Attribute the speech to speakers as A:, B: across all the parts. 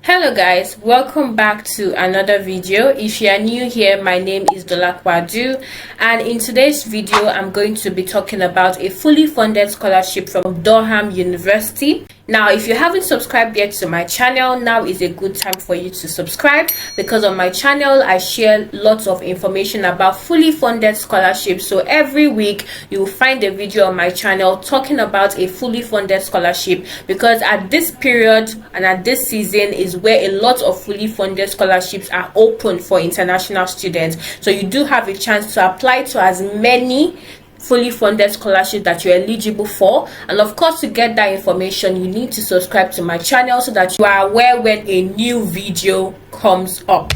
A: Hello guys, welcome back to another video. If you are new here, my name is Dolapo, and in today's video I'm going to be talking about a fully funded scholarship from Durham University. Now, if you haven't subscribed yet to my channel, now is a good time for you to subscribe, because on my channel I share lots of information about fully funded scholarships. So every week you will find a video on my channel talking about a fully funded scholarship, because at this period and at this season is where a lot of fully funded scholarships are open for international students. So you do have a chance to apply to as many fully funded scholarships that you're eligible for. And of course, to get that information, you need to subscribe to my channel so that you are aware when a new video comes up.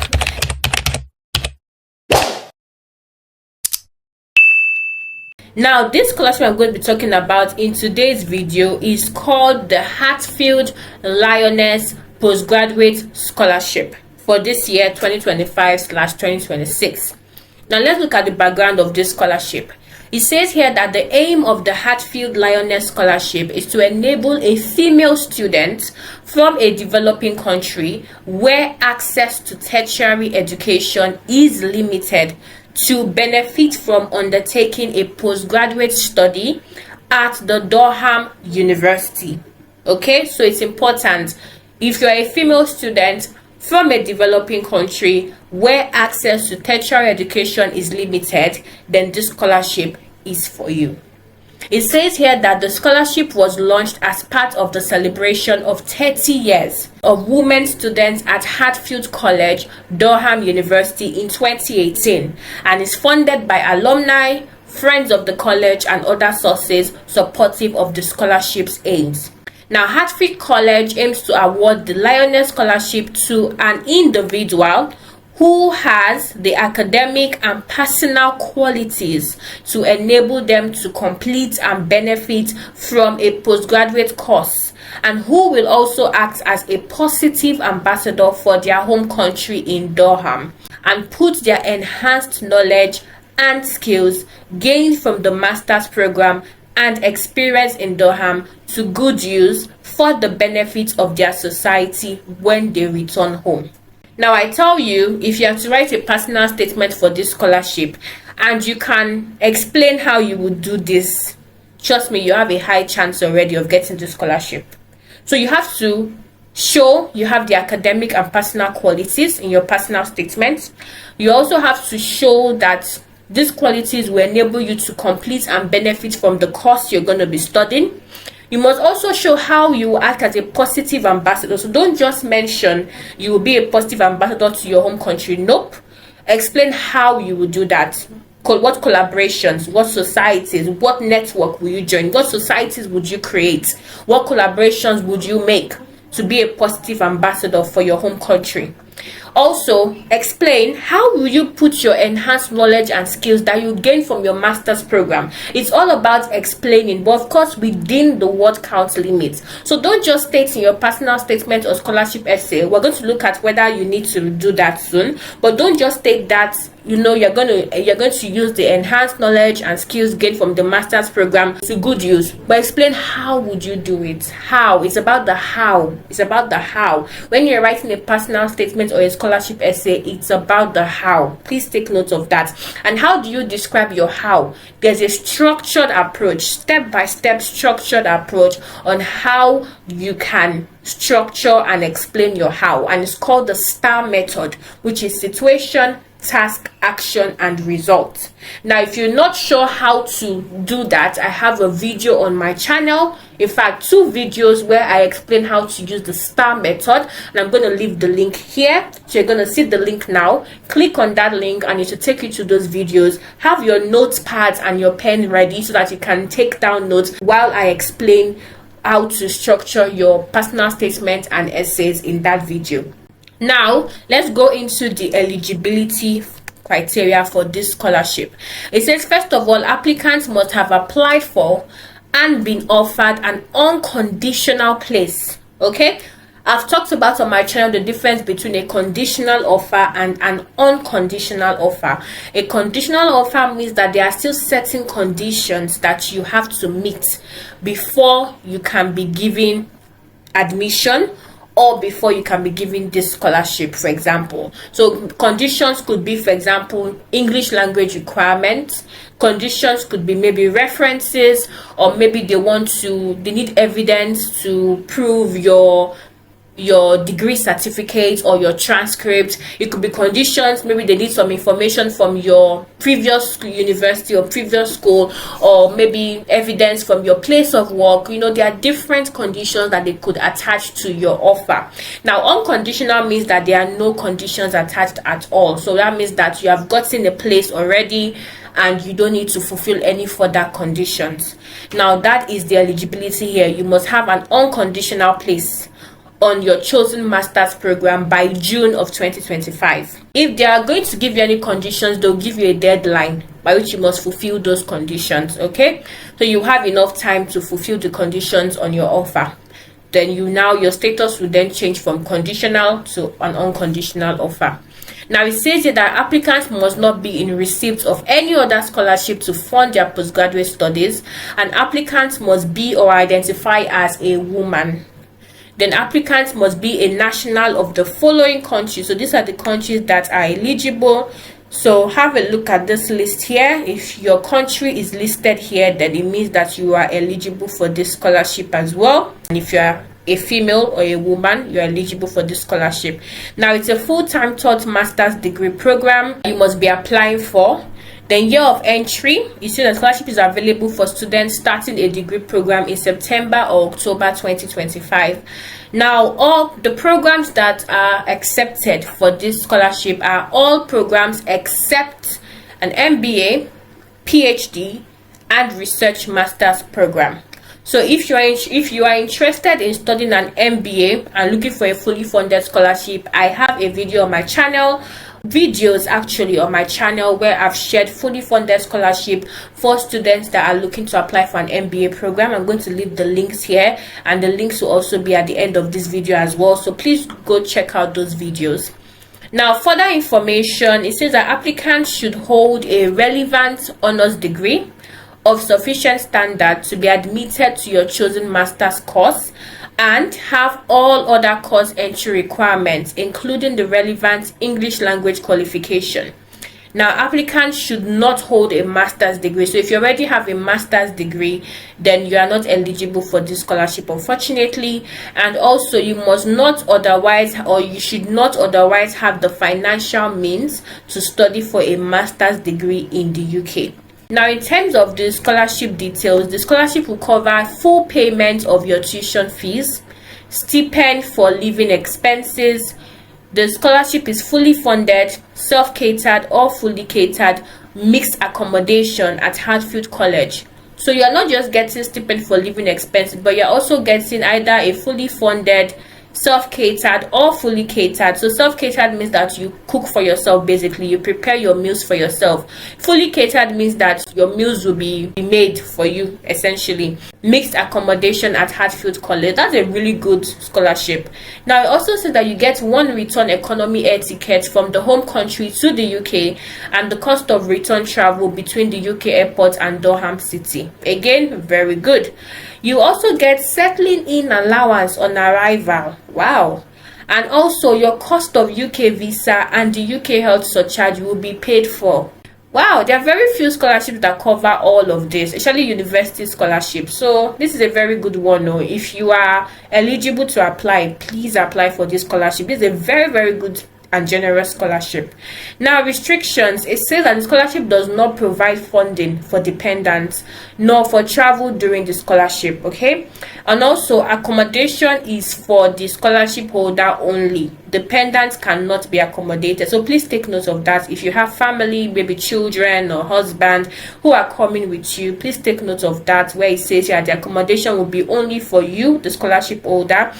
A: Now, this scholarship I'm going to be talking about in today's video is called the Hatfield Lioness Postgraduate Scholarship for this year 2025/2026. Now, let's look at the background of this scholarship. It says here that the aim of the Hatfield Lioness Scholarship is to enable a female student from a developing country where access to tertiary education is limited to benefit from undertaking a postgraduate study at the Durham University. Okay, so it's important. If you're a female student from a developing country where access to tertiary education is limited, then this scholarship is for you. It says here that the scholarship was launched as part of the celebration of 30 years of women students at Hatfield College, Durham University in 2018, and is funded by alumni, friends of the college, and other sources supportive of the scholarship's aims. Now, Hatfield College aims to award the Lioness Scholarship to an individual who has the academic and personal qualities to enable them to complete and benefit from a postgraduate course, and who will also act as a positive ambassador for their home country in Durham and put their enhanced knowledge and skills gained from the master's program and experience in Durham to good use for the benefit of their society when they return home. Now, I tell you, if you have to write a personal statement for this scholarship and you can explain how you would do this, trust me, you have a high chance already of getting the scholarship. So you have to show you have the academic and personal qualities in your personal statement. You also have to show that these qualities will enable you to complete and benefit from the course you're going to be studying. You must also show how you will act as a positive ambassador. So don't just mention you will be a positive ambassador to your home country. Nope. Explain how you will do that. What collaborations, what societies, what network will you join? What societies would you create? What collaborations would you make to be a positive ambassador for your home country? Also, explain how will you put your enhanced knowledge and skills that you gain from your master's program. It's all about explaining, but of course within the word count limits. So don't just state in your personal statement or scholarship essay. We're going to look at whether you need to do that soon, but don't just state that you're going to use the enhanced knowledge and skills gained from the master's program to good use, but explain how would you do it. How. It's about the how. It's about the how. When you're writing a personal statement or a scholarship essay, it's about the how. Please take note of that. And how do you describe your how? There's a structured approach, step-by-step structured approach on how you can structure and explain your how, and it's called the STAR method, which is situation, task, action, and result. Now, if you're not sure how to do that, I have a video on my channel. In fact, 2 videos where I explain how to use the STAR method, and I'm going to leave the link here. So you're going to see the link now. Click on that link and it will take you to those videos. Have your notepads and your pen ready so that you can take down notes while I explain how to structure your personal statement and essays in that video. Now, let's go into the eligibility criteria for this scholarship. It says, first of all, applicants must have applied for and been offered an unconditional place. Okay, I've talked about on my channel the difference between a conditional offer and an unconditional offer. A conditional offer means that there are still certain conditions that you have to meet before you can be given admission or before you can be given this scholarship, for example. So conditions could be, for example, English language requirements. Conditions could be maybe references, or maybe they need evidence to prove your degree certificate or your transcript. It could be conditions, maybe they need some information from your previous university or previous school, or maybe evidence from your place of work. There are different conditions that they could attach to your offer. Now, unconditional means that there are no conditions attached at all. So that means that you have gotten a place already and you don't need to fulfill any further conditions. Now, that is the eligibility here. You must have an unconditional place on your chosen master's program by June of 2025. If they are going to give you any conditions, they'll give you a deadline by which you must fulfill those conditions. Okay, so you have enough time to fulfill the conditions on your offer. Then your status will then change from conditional to an unconditional offer. Now, it says here that applicants must not be in receipt of any other scholarship to fund their postgraduate studies, and applicants must be or identify as a woman. Then applicants must be a national of the following countries. So these are the countries that are eligible. So have a look at this list here. If your country is listed here, then it means that you are eligible for this scholarship as well. And if you are a female or a woman, you are eligible for this scholarship. Now, it's a full-time taught master's degree program you must be applying for. Then year of entry, you see the scholarship is available for students starting a degree program in September or October 2025. Now, all the programs that are accepted for this scholarship are all programs except an MBA, PhD, and research master's program. So if you are interested in studying an MBA and looking for a fully funded scholarship, I have a video on my channel, videos actually on my channel, where I've shared fully funded scholarship for students that are looking to apply for an MBA program. I'm going to leave the links here, and the links will also be at the end of this video as well, so please go check out those videos. Now, further information, it says that applicants should hold a relevant honors degree of sufficient standard to be admitted to your chosen master's course, and have all other course entry requirements, including the relevant English language qualification. Now, applicants should not hold a master's degree. So if you already have a master's degree, then you are not eligible for this scholarship, unfortunately. And also, you must not otherwise, or you should not otherwise have the financial means to study for a master's degree in the UK. Now, in terms of the scholarship details, the scholarship will cover full payment of your tuition fees, stipend for living expenses. The scholarship is fully funded, self-catered or fully catered, mixed accommodation at Hatfield College. So you are not just getting stipend for living expenses, but you're also getting either a fully funded, self-catered or fully catered. So self-catered means that you cook for yourself, basically you prepare your meals for yourself. Fully catered means that your meals will be made for you, essentially. Mixed accommodation at Hatfield College. That's a really good scholarship. Now, it also says that you get one return economy air ticket from the home country to the UK, and the cost of return travel between the UK airport and Durham City. Again, very good. You also get settling in allowance on arrival. Wow. And also, your cost of UK visa and the UK health surcharge will be paid for. Wow, there are very few scholarships that cover all of this, especially university scholarships. So this is a very good one. No, if you are eligible to apply, please apply for this scholarship. This is a very, very good and generous scholarship. Now, restrictions. It says that the scholarship does not provide funding for dependents nor for travel during the scholarship. Okay, and also accommodation is for the scholarship holder only. Dependents cannot be accommodated, so please take note of that. If you have family, maybe children or husband who are coming with you, please take note of that, where it says here the accommodation will be only for you, the scholarship holder,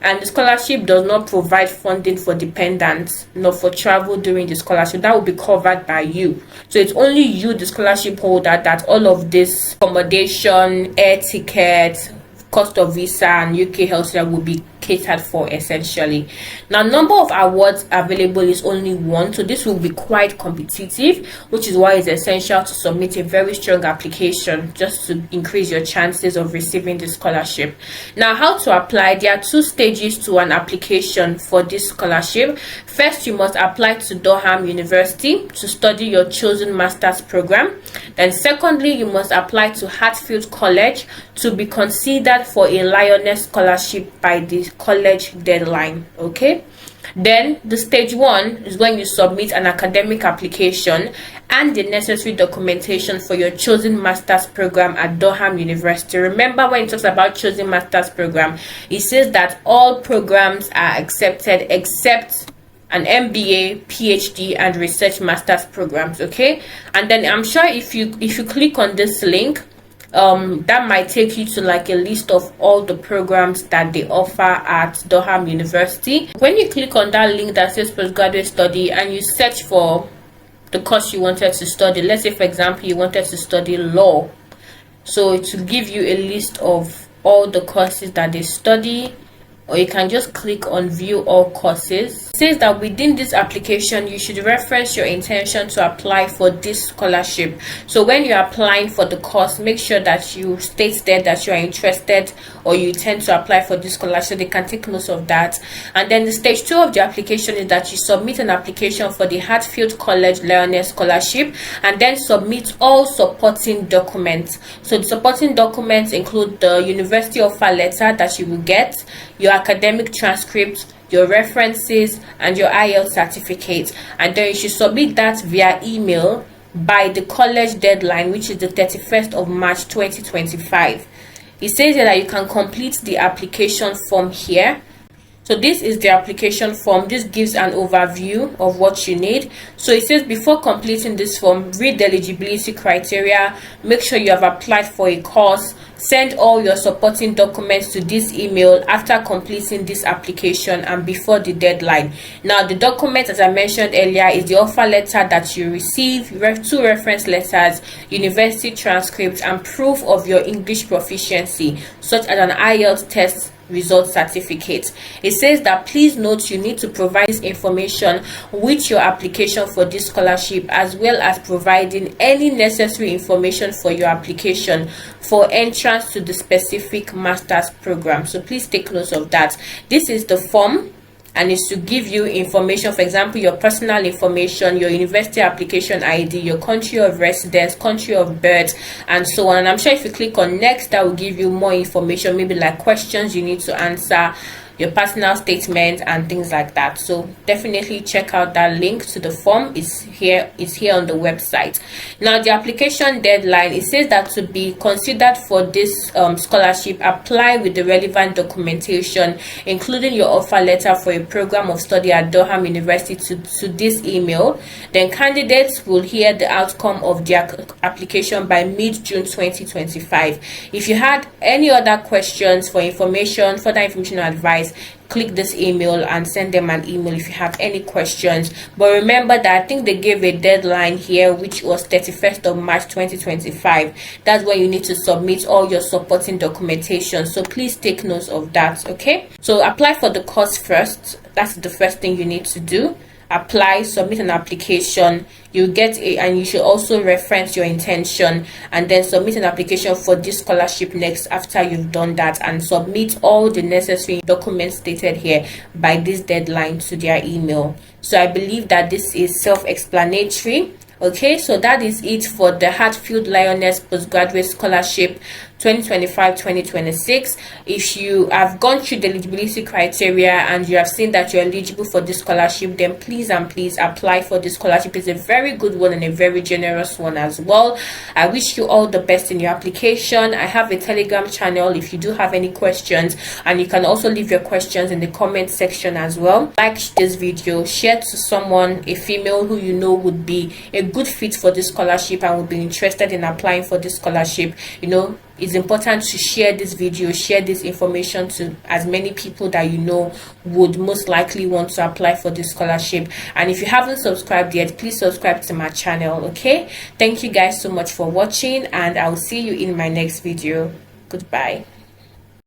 A: and the scholarship does not provide funding for dependents nor for travel during the scholarship. That will be covered by you. So it's only you, the scholarship holder, that all of this accommodation, air tickets, cost of visa, and UK health care will be catered for essentially. Now, number of awards available is only one, so this will be quite competitive, which is why it's essential to submit a very strong application just to increase your chances of receiving the scholarship. Now, how to apply? There are two stages to an application for this scholarship. First, you must apply to Durham University to study your chosen master's program. Then secondly, you must apply to Hatfield College to be considered for a Lioness scholarship by the college deadline. Okay, then the stage one is when you submit an academic application and the necessary documentation for your chosen master's program at Durham University. Remember, when it talks about chosen master's program, it says that all programs are accepted except an MBA, PhD, and research master's programs. Okay, and then I'm sure if you click on this link, that might take you to like a list of all the programs that they offer at Durham University. When you click on that link that says postgraduate study and you search for the course you wanted to study, let's say for example you wanted to study law, so it will give you a list of all the courses that they study, or you can just click on view all courses. It says that within this application you should reference your intention to apply for this scholarship. So when you're applying for the course, make sure that you state there that you are interested or you intend to apply for this scholarship, so they can take note of that. And then the stage two of the application is that you submit an application for the Hatfield College Lioness Scholarship and then submit all supporting documents. So the supporting documents include the university offer letter that you will get, your academic transcript, your references, and your IELTS certificate. And then you should submit that via email by the college deadline, which is the 31st of March 2025. It says that you can complete the application form here. So this is the application form. This gives an overview of what you need. So it says before completing this form, read the eligibility criteria, make sure you have applied for a course, send all your supporting documents to this email after completing this application and before the deadline. Now the document, as I mentioned earlier, is the offer letter that you receive, two reference letters, university transcripts, and proof of your English proficiency, such as an IELTS test result certificate. It says that please note you need to provide this information with your application for this scholarship, as well as providing any necessary information for your application for entrance to the specific master's program. So please take note of that. This is the form, and it's to give you information, for example your personal information, your university application ID, your country of residence, country of birth, and so on. And I'm sure if you click on next, that will give you more information, maybe like questions you need to answer, your personal statement, and things like that. So definitely check out that link to the form. It's here on the website. Now the application deadline, it says that to be considered for this scholarship, apply with the relevant documentation, including your offer letter for a program of study at Durham University to this email. Then candidates will hear the outcome of their application by mid-June 2025. If you had any other questions, for information, further information or advice, click this email and send them an email if you have any questions. But remember that I think they gave a deadline here, which was 31st of March 2025. That's when you need to submit all your supporting documentation, so please take note of that. Okay, so apply for the course first. That's the first thing you need to do. Apply, submit an application, you get and you should also reference your intention, and then submit an application for this scholarship next after you've done that, and submit all the necessary documents stated here by this deadline to their email. So I believe that this is self-explanatory. Okay, so that is it for the Hatfield Lioness Postgraduate Scholarship 2025-2026. If you have gone through the eligibility criteria and you have seen that you're eligible for this scholarship, then please apply for this scholarship. It's a very good one and a very generous one as well. I wish you all the best in your application. I have a Telegram channel if you do have any questions, and you can also leave your questions in the comment section as well. Like this video, share to someone, a female who you know would be a good fit for this scholarship and would be interested in applying for this scholarship. You know, it's important to share this video, share this information to as many people that you know would most likely want to apply for this scholarship. And if you haven't subscribed yet, please subscribe to my channel. Okay, thank you guys so much for watching, and I will see you in my next video. Goodbye.